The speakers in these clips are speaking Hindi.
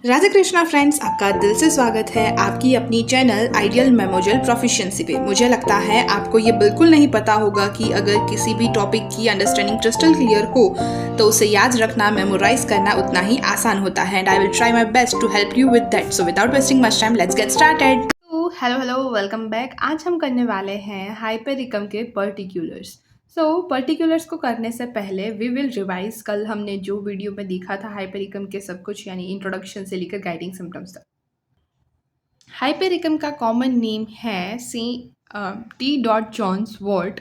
राधे कृष्णा फ्रेंड्स, आपका दिल से स्वागत है आपकी अपनी चैनल आइडियल मेमोरियल प्रोफिशिएंसी पे। मुझे लगता है आपको ये बिल्कुल नहीं पता होगा कि अगर किसी भी टॉपिक की अंडरस्टैंडिंग क्रिस्टल क्लियर हो तो उसे याद रखना, मेमोराइज करना उतना ही आसान होता है। And I will try my best to help you with that. So without wasting much time, let's get started. Hello hello, welcome back. आज हम करने वाले हैं हाइपरिकम के पर्टिकुलर्स। पर्टिकुलर्स को करने से पहले वी विल रिवाइज कल हमने जो वीडियो में देखा था हाइपरिकम के सब कुछ, यानी इंट्रोडक्शन से लेकर गाइडिंग सिम्टम्स तक। हाइपरिकम का कॉमन नेम है सी टी डॉट जॉन्स वॉर्ट।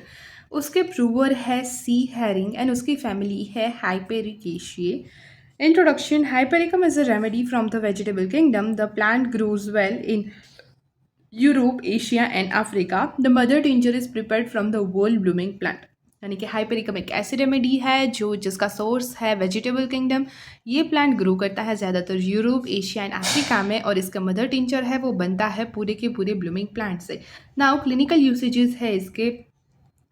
उसके प्रूवर है सी हैरिंग एंड उसकी फैमिली है हाइपेरिकेशिए। Introduction. Hypericum is a remedy from the vegetable kingdom. The plant grows well in Europe, Asia and Africa. The mother tincture is prepared from the world blooming plant. यानी कि हाइपरिकम एक ऐसी रेमेडी है जिसका सोर्स है वेजिटेबल किंगडम। ये प्लांट ग्रो करता है ज़्यादातर यूरोप, एशिया एंड अफ्रीका में, और इसका मदर टिंचर है वो बनता है पूरे के पूरे ब्लूमिंग प्लांट से। नाउ क्लिनिकल यूसेजेस है इसके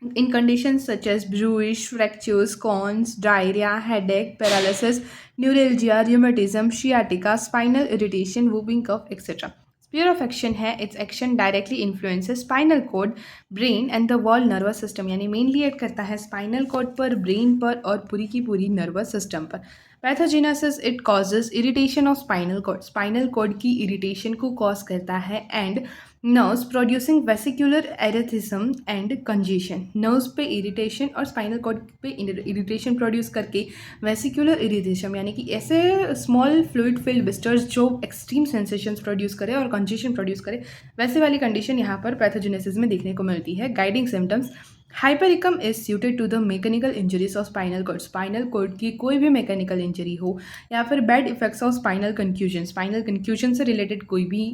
in conditions such as bruise, fractures, corns, diarrhea, headache, paralysis, neuralgia, rheumatism, sciatica, spinal irritation, whooping cough, etc. Sphere of action है, its action directly influences spinal cord, brain and the whole nervous system। यानी मेनली एक्ट करता है स्पाइनल कॉर्ड पर, ब्रेन पर और पूरी की पूरी नर्वस सिस्टम पर। Pathogenesis, it causes irritation of spinal cord की इरिटेशन को कॉज करता है। And nerves producing vesicular erethism and congestion, nerves पे इरिटेशन और स्पाइनल कॉर्ड पे इरिटेशन प्रोड्यूस करके वेसिकुलर इरिटेशन यानी कि ऐसे स्मॉल फ्लूइड फिल्ड ब्लिस्टर्स जो एक्सट्रीम सेंसेशंस प्रोड्यूस करे और कंजेशन प्रोड्यूस करे, वैसे वाली कंडीशन यहाँ पर पैथोजेनेसिस में देखने को मिलती है। Guiding symptoms, hypericum is suited to the mechanical injuries of spinal cord की कोई भी मैकेनिकल इंजरी हो, या फिर bad effects of spinal confusion से रिलेटेड कोई भी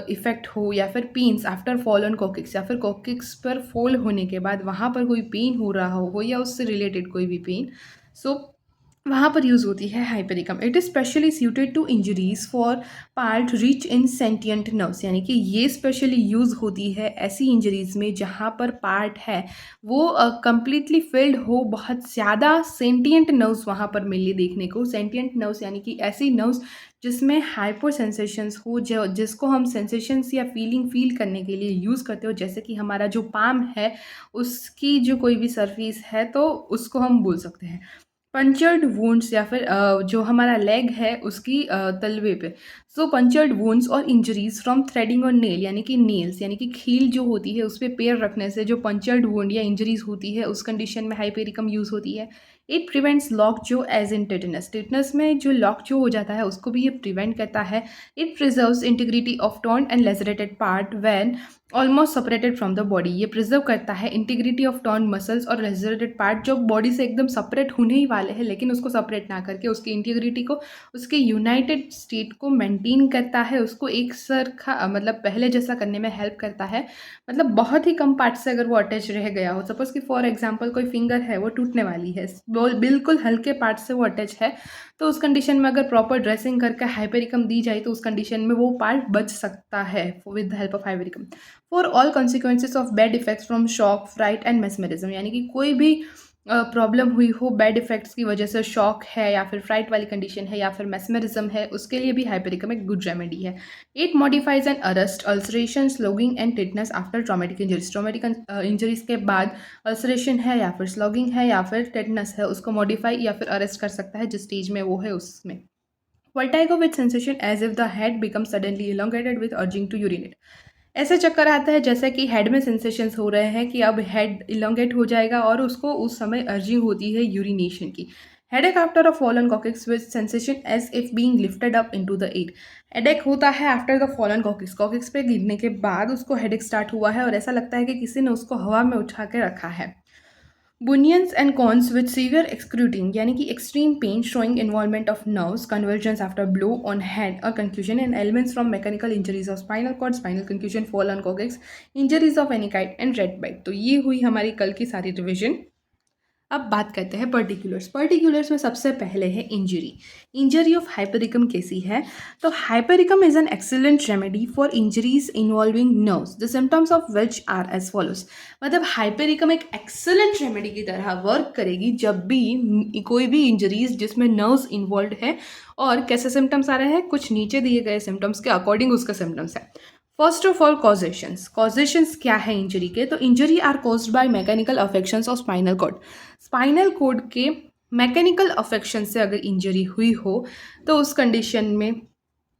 इफेक्ट हो, या फिर pains after fall on coccyx, या फिर कोकिक्स पर फॉल होने के बाद वहाँ पर कोई पेन हो रहा हो या उससे रिलेटेड कोई भी पेन, सो वहाँ पर यूज़ होती है hypericum. It is specially suited to injuries for part rich in sentient nerves. यानी कि ये स्पेशली यूज़ होती है ऐसी इंजरीज में जहाँ पर पार्ट है वो कंप्लीटली फिल्ड हो, बहुत ज़्यादा सेंटियंट नर्व्स वहाँ पर मिले देखने को। सेंटियंट नर्व्स यानी कि ऐसी नर्व्स जिसमें हाइपर सेंसेशंस हो, जिसको हम सेंसेशंस या फील करने के लिए यूज़ करते हो, जैसे कि हमारा जो पाम है उसकी जो कोई भी सरफेस है तो उसको हम बोल सकते हैं पंचर्ड वुंड्स, या फिर जो हमारा लेग है उसकी तलवे पे। सो पंचर्ड वुंड्स और इंजरीज फ्रॉम थ्रेडिंग और नेल, यानी कि नेल्स यानी कि खील जो होती है उस पर पैर रखने से जो पंचर्ड वुंड या इंजरीज होती है उस कंडीशन में हाइपेरिकम यूज़ होती है। इट प्रिवेंट्स लॉक जो एज इन टेटनस में जो लॉक जो हो जाता है उसको भी ये प्रिवेंट करता है। It preserves integrity of torn and lacerated part when almost separated from the body. ये प्रिजर्व करता है इंटीग्रिटी ऑफ टॉर्न मसल्स और लेजरेटेड पार्ट जो बॉडी से एकदम सेपरेट होने ही वाले हैं, लेकिन उसको सेपरेट ना करके उसकी इंटीग्रिटी को, उसके यूनाइटेड स्टेट को मेंटेन करता है, उसको एक सरखा मतलब पहले जैसा करने में हेल्प करता है। मतलब बहुत ही कम पार्ट से अगर वो अटैच रह गया हो, सपोज कि फॉर एग्जांपल कोई फिंगर है वो टूटने वाली है, बिल्कुल हल्के पार्ट से वो अटैच है, तो उस कंडीशन में अगर प्रॉपर ड्रेसिंग करके हाइपेरिकम दी जाए तो उस कंडीशन में वो पार्ट बच सकता है with the help of hypericum. For all consequences of bad effects from shock, fright and mesmerism, यानी कि कोई भी प्रॉब्लम हुई हो बैड इफेक्ट्स की वजह से, शॉक है या फिर फ्राइट वाली कंडीशन है या फिर मेस्मरिज्म है, उसके लिए भी हाइपेरिकम एक गुड रेमेडी है। It modifies and arrest ulceration, sloughing and tetanus after traumatic injuries. Traumatic injuries के बाद अल्सरेशन है या फिर स्लोगिंग है या फिर टिटनेस है, उसको मॉडिफाई या फिर अरेस्ट कर सकता है जिस स्टेज में वो है उसमें। Vertigo with sensation as if the head become suddenly elongated with urging to urinate. ऐसे चक्कर आता है जैसे कि हेड में सेंसेशंस हो रहे हैं कि अब हेड इलोंगेट हो जाएगा और उसको उस समय अर्जिंग होती है यूरिनेशन की। Headache after a fallen coccyx with sensation as if being lifted up into the air. Headache होता है आफ्टर द फॉलन कॉकिक्स पे गिरने के बाद उसको हेडेक स्टार्ट हुआ है और ऐसा लगता है कि किसी ने उसको हवा में उठा के रखा है। Bunions and cons with severe excruting, यानी कि extreme pain showing involvement of nerves, convulsions after blow on head or concussion, and elements from mechanical injuries of spinal cord, spinal concussion, fall on coccyx, injuries of any kind and red bite। तो ये हुई हमारी कल की सारी रिविजन। अब बात करते हैं पर्टिकुलर्स। पर्टिकुलर्स में सबसे पहले है इंजरी। इंजरी ऑफ हाइपरिकम कैसी है? तो hypericum is an excellent remedy for injuries involving nerves, the symptoms of which are as follows. मतलब हाइपरिकम एक एक्सीलेंट रेमेडी की तरह वर्क करेगी जब भी कोई भी इंजरीज जिसमें नर्व्स इन्वॉल्व है। और कैसे सिम्टम्स आ रहे हैं? कुछ नीचे दिए गए सिम्टम्स के अकॉर्डिंग उसका सिम्टम्स है। First of all causations. Causations क्या है इंजरी के? तो injury are caused by mechanical affections of spinal cord. Spinal cord के मैकेनिकल अफेक्शन से अगर इंजरी हुई हो तो उस कंडीशन में,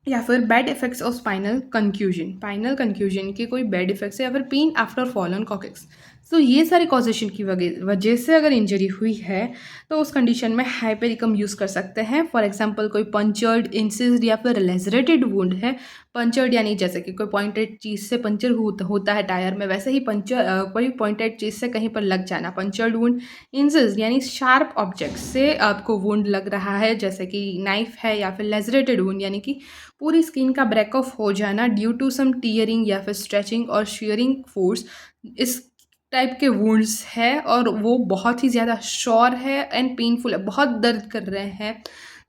या फिर bad effects of spinal concussion के कोई बैड इफेक्ट्स है, या फिर pain after fall on coccyx. So ये सारे कॉजेशन की वजह से अगर इंजरी हुई है तो उस कंडीशन में हाइपेरिकम यूज़ कर सकते हैं। फॉर एग्जांपल कोई पंचर्ड, इंसिस्ड या फिर लेजरेटेड वुंड है। पंचर्ड यानी जैसे कि कोई पॉइंटेड चीज़ से पंचर होता है टायर में, वैसे ही कोई पॉइंटेड चीज़ से कहीं पर लग जाना, पंचर्ड वुंड। इंसिस्ड यानी शार्प ऑब्जेक्ट से आपको वुंड लग रहा है, जैसे कि नाइफ है, या फिर लेजरेटेड वुंड यानी कि पूरी स्किन का ब्रेक ऑफ हो जाना ड्यू टू सम टीयरिंग या फिर स्ट्रेचिंग और शेयरिंग फोर्स। इस टाइप के वुंड्स है और वो बहुत ही ज़्यादा श्योर है एंड पेनफुल है, बहुत दर्द कर रहे हैं,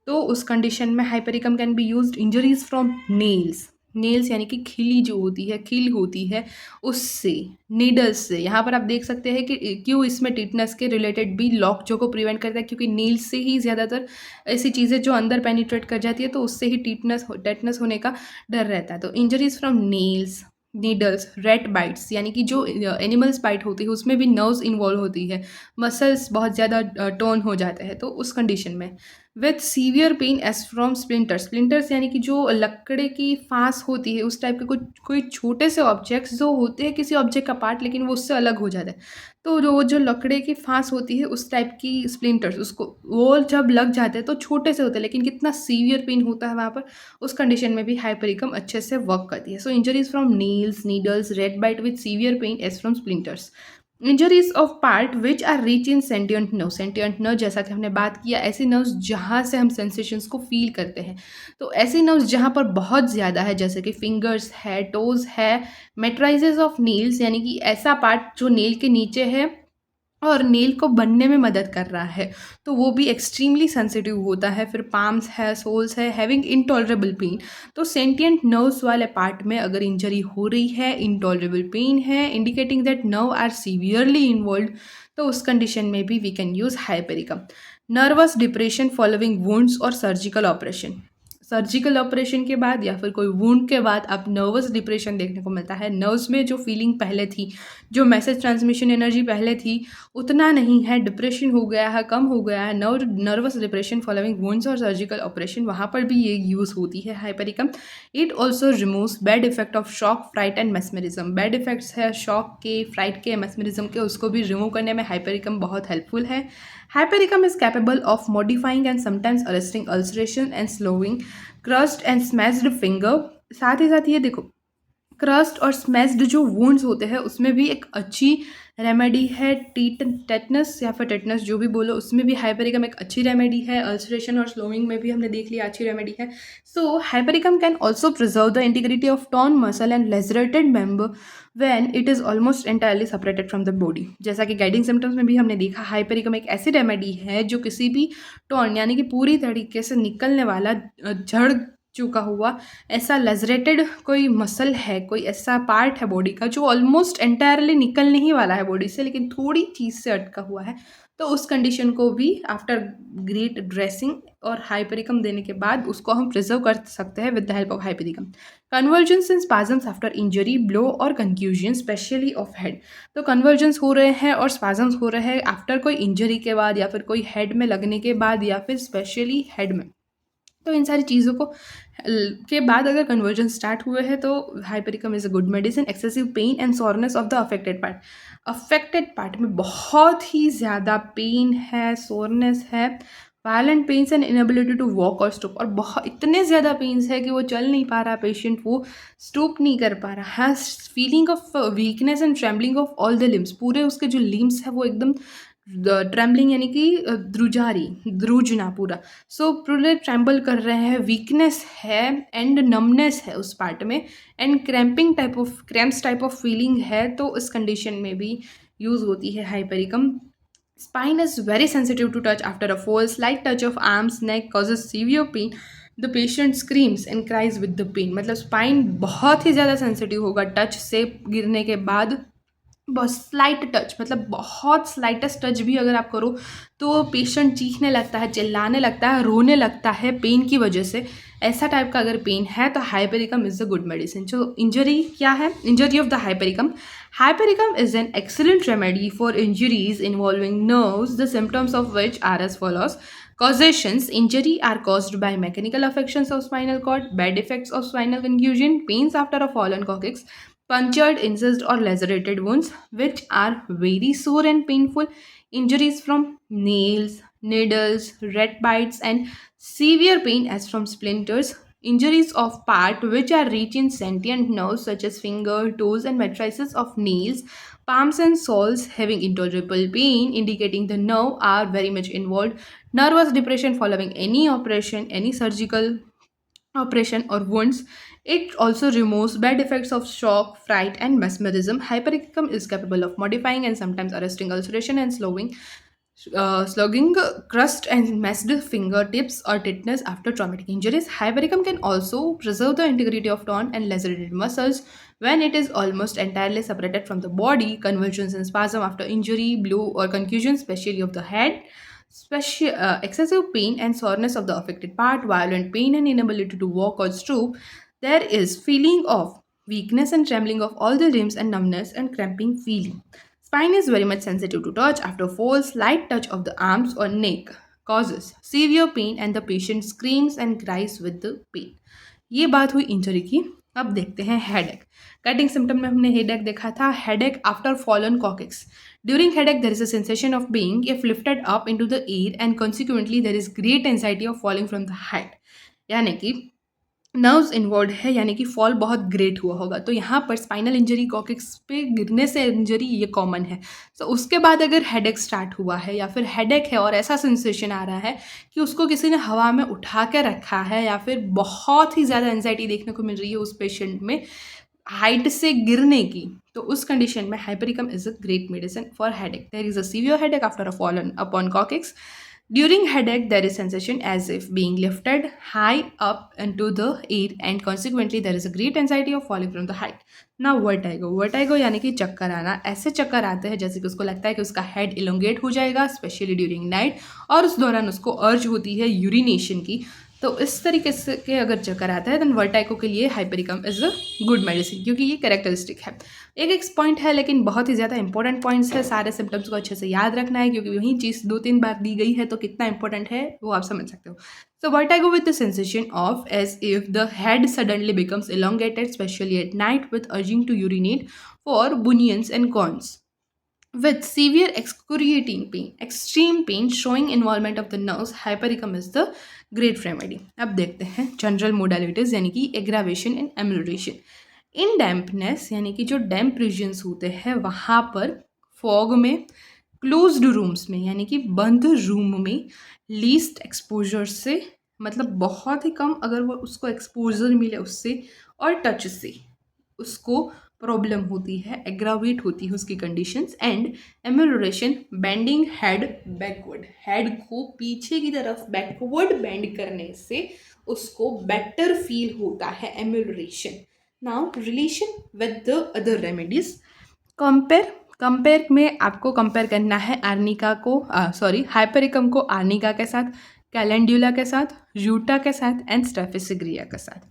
तो उस कंडीशन में hypericum can be used. Injuries from nails. Nails यानी कि खिली जो होती है, खील होती है, उससे, नीडल्स से। यहाँ पर आप देख सकते हैं कि क्यों इसमें टिटनस के रिलेटेड भी लॉक जो को प्रिवेंट करता है, क्योंकि नील्स से ही ज़्यादातर ऐसी चीज़ें जो अंदर पेनिट्रेट कर जाती है, तो उससे ही टेटनस होने का डर रहता है। तो injuries from nails, needles, rate bytes यानी कि जो एनिमल्स बाइट होती है उसमें भी नर्व्स इन्वॉल्व होती है, मसल्स बहुत ज़्यादा टर्न हो जाते हैं, तो उस कंडीशन में with severe pain as from splinters. Splinters यानी कि जो लकड़े की फांस होती है, उस टाइप के कुछ कोई छोटे से ऑब्जेक्ट्स जो होते हैं किसी ऑब्जेक्ट का पार्ट, लेकिन वो उससे अलग हो जाता है, तो जो लकड़े की फांस होती है उस टाइप की स्प्लिंटर्स, उसको वो जब लग जाते हैं तो छोटे से होते हैं, लेकिन कितना सीवियर पेन होता है वहाँ पर, उस कंडीशन में भी हाइपरिकम अच्छे से वर्क करती है। So injuries from nails, needles, rat bite with severe pain as from splinters. Injuries of part which are reach in sentient nerve. Sentient nerve जैसा कि हमने बात किया, ऐसे नर्व्स जहाँ से हम सेंसेशंस को फील करते हैं, तो ऐसे नर्व्स जहाँ पर बहुत ज़्यादा है, जैसे कि फिंगर्स है, टोज है, मेट्राइजेस ऑफ नील्स यानी कि ऐसा पार्ट जो नेल के नीचे है और नेल को बनने में मदद कर रहा है, तो वो भी एक्सट्रीमली सेंसिटिव होता है। फिर पाम्स है, सोल्स है, हैविंग इंटॉलरेबल पेन। तो सेंटियंट नर्व्स वाले पार्ट में अगर इंजरी हो रही है, इंटॉलरेबल पेन है, indicating that nerve are severely involve, तो उस कंडीशन में भी we can use hypericum. Nervous depression following wounds और सर्जिकल ऑपरेशन। सर्जिकल ऑपरेशन के बाद या फिर कोई वुंड के बाद अब नर्वस डिप्रेशन देखने को मिलता है। नर्व्स में जो फीलिंग पहले थी, जो मैसेज ट्रांसमिशन एनर्जी पहले थी, उतना नहीं है, डिप्रेशन हो गया है, कम हो गया है। नर्वस डिप्रेशन फॉलोइंग वुंड्स और सर्जिकल ऑपरेशन, वहाँ पर भी ये यूज़ होती है hypericum. It also removes bad effect of shock, fright and mesmerism. Bad effects है शॉक के, फ्राइट के, मेस्मरिज्म के, उसको भी रिमूव करने में हाइपरिकम बहुत हेल्पफुल है। Hypericum is capable of modifying and sometimes arresting ulceration and slowing crushed and smashed finger। साथ ही साथ ये देखो, क्रस्ट और स्मैश्ड जो वुंड्स होते हैं उसमें भी एक अच्छी रेमेडी है। टेटनस या फिर टेटनस जो भी बोलो, उसमें भी हाइपरिकम एक अच्छी रेमेडी है। अल्सरेशन और स्लोइंग में भी हमने देख लिया अच्छी रेमेडी है। So hypericum can also preserve the integrity of torn muscle and lacerated member when it is almost entirely separated from the body. जैसा कि गाइडिंग सिम्टम्स में भी हमने देखा, हाइपरिकम एक ऐसी रेमेडी है जो किसी भी टॉन यानी कि पूरी तरीके से निकलने वाला, झड़ चुका हुआ ऐसा लेजरेटेड कोई मसल है, कोई ऐसा पार्ट है बॉडी का जो ऑलमोस्ट एंटायरली निकलने ही वाला है बॉडी से, लेकिन थोड़ी चीज़ से अटका हुआ है, तो उस कंडीशन को भी आफ्टर ग्रेट ड्रेसिंग और हाइपरिकम देने के बाद उसको हम प्रिजर्व कर सकते हैं with the help of hypericum. Convergence and spasms after injury, blow और कंफ्यूजन स्पेशली ऑफ हेड। तो कन्वर्जेंस हो रहे हैं और स्पाजम्स हो रहे हैं आफ्टर कोई इंजरी के बाद, या फिर कोई हेड में लगने के बाद, या फिर स्पेशली हेड में, तो इन सारी चीज़ों को के बाद अगर कन्वर्जन स्टार्ट हुए हैं तो hypericum is a good medicine. Excessive pain and soreness of the affected part में बहुत ही ज़्यादा पेन है, सोरनेस है, violent pains and inability to walk और स्टूप, और बहुत इतने ज़्यादा पेन्स है कि वो चल नहीं पा रहा पेशेंट, वो स्टूप नहीं कर पा रहा है। Feeling of weakness and trembling of all the limbs, पूरे उसके जो लिम्स है वो एकदम ट्रैम्बलिंग यानी कि ध्रुजना पूरा, सो पूरे ट्रैम्बल कर रहे हैं, वीकनेस है एंड नमनेस है उस पार्ट में, and cramps type of feeling है, तो इस कंडीशन में भी यूज़ होती है hypericum. Spine is very sensitive to touch. After a fall, slight touch of arms, neck causes severe pain. The patient screams and cries with the pain. मतलब स्पाइन बहुत ही ज़्यादा सेंसिटिव होगा टच से गिरने के बाद। बहुत स्लाइट टच, मतलब बहुत स्लाइटेस्ट टच भी अगर आप करो तो पेशेंट चीखने लगता है, चिल्लाने लगता है, रोने लगता है पेन की वजह से। ऐसा टाइप का अगर पेन है तो hypericum is a good medicine. जो इंजरी क्या है, injury of the hypericum. Hypericum is an excellent remedy for injuries involving nerves, the symptoms of which are as follows. Causations: injury are caused by mechanical affections of spinal cord, bad effects of spinal confusion, pains after a fall on coccyx, punctured, incised, or lacerated wounds, which are very sore and painful. Injuries from nails, needles, rat bites, and severe pain as from splinters. Injuries of part which are reached in sentient nerves such as finger, toes, and matrices of nails, palms, and soles having intolerable pain, indicating the nerve are very much involved. Nervous depression following any operation, any surgical operation or wounds. It also removes bad effects of shock, fright, and mesmerism. Hypericum is capable of modifying and sometimes arresting ulceration and slugging crust and messed fingertips or tetanus after traumatic injuries. Hypericum can also preserve the integrity of torn and lacerated muscles when it is almost entirely separated from the body. Convulsions and spasm after injury, blue or concussion, especially of the head, excessive pain and soreness of the affected part, violent pain and inability to walk or stoop. There is feeling of weakness and trembling of all the limbs and numbness and cramping feeling. Spine is very much sensitive to touch. After falls, light touch of the arms or neck causes severe pain and the patient screams and cries with the pain. ये बात हुई इंजरी की। अब देखते हैं हेडेक। कटिंग सिम्टम में हमने हेडेक देखा था। Headache after fallen coccyx. During headache there is a sensation of being if lifted up into the air and consequently there is great anxiety of falling from the height. यानी कि नर्व्स इन्वॉल्व है, यानी कि फॉल बहुत ग्रेट हुआ होगा। तो यहाँ पर स्पाइनल इंजरी कॉकिक्स पे गिरने से इंजरी ये कॉमन है। तो उसके बाद अगर हेडेक स्टार्ट हुआ है या फिर हेडेक है और ऐसा सेंसेशन आ रहा है कि उसको किसी ने हवा में उठा के रखा है या फिर बहुत ही ज़्यादा एंजाइटी देखने को मिल रही है उस पेशेंट में हाइट से गिरने की, तो उस कंडीशन में hypericum is a great medicine for headache. There is a severe headache after a fallen upon coccyx. During headache, there is sensation as if being lifted high up into the air and consequently there is a great anxiety of falling from the height. Now vertigo. Vertigo यानी कि चक्कर आना. ऐसे चक्कर आते हैं जैसे कि उसको लगता है कि उसका हेड इलोंगेट हो जाएगा, स्पेशली ड्यूरिंग नाइट, और उस दौरान उसको अर्ज होती है यूरिनेशन की. तो इस तरीके से के अगर चक्कर आता है देन वर्टाइको के लिए hypericum is a good medicine, क्योंकि ये कैरेक्टरिस्टिक है. एक पॉइंट है लेकिन बहुत ही ज़्यादा इंपॉर्टेंट पॉइंट्स है. सारे सिम्टम्स को अच्छे से याद रखना है क्योंकि वही चीज़ 2-3 बार दी गई है तो कितना इंपॉर्टेंट है वो आप समझ सकते हो. So vertigo with the sensation of as if the head suddenly becomes elongated, especially at night, with urging to urinate for bunions and corns. With severe excruciating pain, extreme pain showing involvement of the nerves, hypericum is the great remedy. अब देखते हैं जनरल मोडालिटीज यानी कि एग्रावेशन एंड एम्यूलरेशन. इन डैम्पनेस यानी कि जो डैम्प रीजन्स होते हैं वहाँ पर फॉग में, क्लोज्ड रूम्स में यानी कि बंद रूम में, लीस्ट एक्सपोजर से, मतलब बहुत ही कम अगर वो उसको एक्सपोजर मिले उससे, और टच से उसको प्रॉब्लम होती है, एग्रावेट होती है उसकी conditions. And amelioration, bending head backward, head को पीछे की तरफ बैकवर्ड बेंड करने से उसको बेटर फील होता है, amelioration. Now relation with the other remedies. Compare में आपको कंपेयर करना है आर्निका को, हाइपरिकम को आर्निका के साथ, कैलेंड्यूला के साथ, यूटा के साथ एंड स्टेफिसिग्रिया के साथ.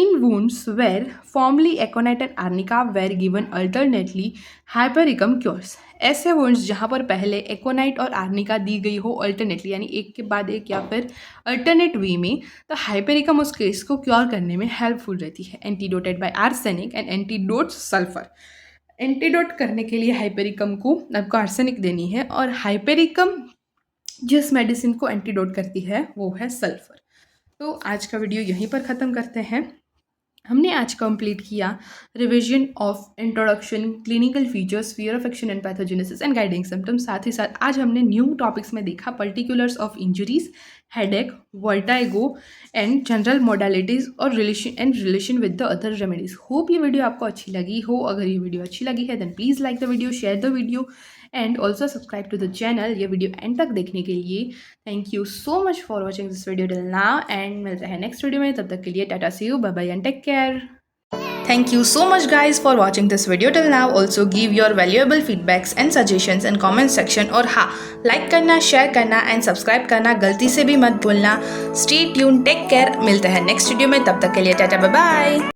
In wounds where formerly aconite and arnica were given alternately, hypericum cures. ऐसे wounds जहाँ पर पहले एकोनाइट और आर्निका दी गई हो अल्टरनेटली, यानी एक के बाद एक या फिर अल्टरनेट वे में, तो हाइपेरिकम उस केस को क्योर करने में हेल्पफुल रहती है. Antidoted by arsenic and antidote sulphur. Antidote करने के लिए हाइपेरिकम को आपको आर्सेनिक देनी है, और हाइपेरिकम जिस मेडिसिन को एंटीडोट करती है वो है सल्फर. तो आज का वीडियो यहीं पर ख़त्म करते हैं. हमने आज कंप्लीट किया revision of introduction, clinical features, sphere of action and pathogenesis and guiding symptoms. साथ ही साथ आज हमने न्यू टॉपिक्स में देखा particulars of injuries, headache, vertigo and general modalities और relation with the other remedies. Hope ये वीडियो आपको अच्छी लगी हो. अगर ये वीडियो अच्छी लगी है then please like the video, share the video and also subscribe to the channel ये वीडियो एंड तक देखने के लिए। Thank you so much for watching this video till now and मिलते हैं नेक्स्ट वीडियो में। तब तक के लिए tata, see you, bye bye and take care. Thank you so much guys for watching this video till now. Also give your valuable feedbacks and suggestions in comment section और हाँ, like करना, share करना and subscribe करना गलती से भी मत भूलना। Stay tuned, take care, मिलते हैं next video में, तब तक के लिए टाटा, बाय बाय।